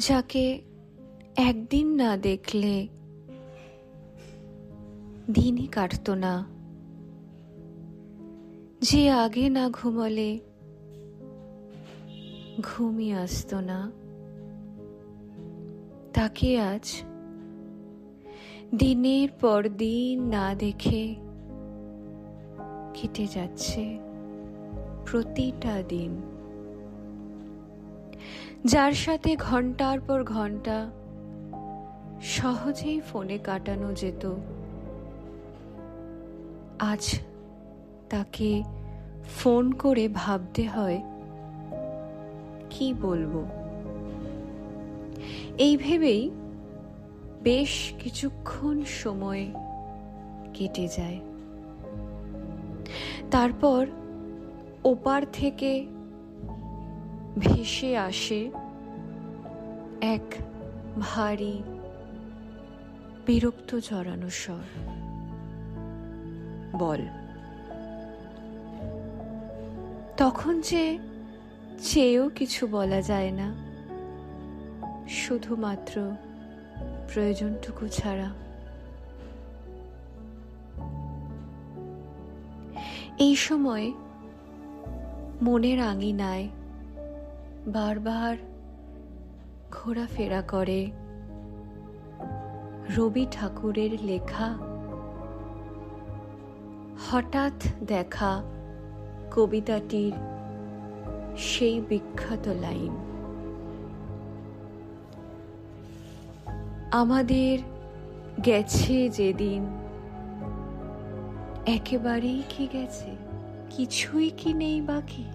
যাকে একদিন না দেখলে দিনই কাটতো না, যে আগে না ঘুমলে ঘুমই আসতো না, তাকে আজ দিনের পর দিন না দেখে কেটে যাচ্ছে প্রতিটা দিন। যার সাথে ঘন্টার পর ঘন্টা সহজেই ফোনে কাটানো যেত, আজ তাকে ফোন করে ভাবতে হয় কি বলবো। এই ভেবেই বেশ কিছুক্ষণ সময় কেটে যায়। তারপর ওপার থেকে ভেসে আসে এক ভারী বিরক্ত জড়ানো স্বর, বল। তখন যে চেয়েও কিছু বলা যায় না, শুধুমাত্র প্রয়োজনটুকু ছাড়া। এই সময় মনের আঙিনায় বারবার ঘোরাফেরা করে রবি ঠাকুরের লেখা হঠাৎ দেখা কবিতাটির সেই বিখ্যাত লাইন, আমাদের গেছে যেদিন একেবারেই কি গেছে, কিছুই কি নেই বাকি।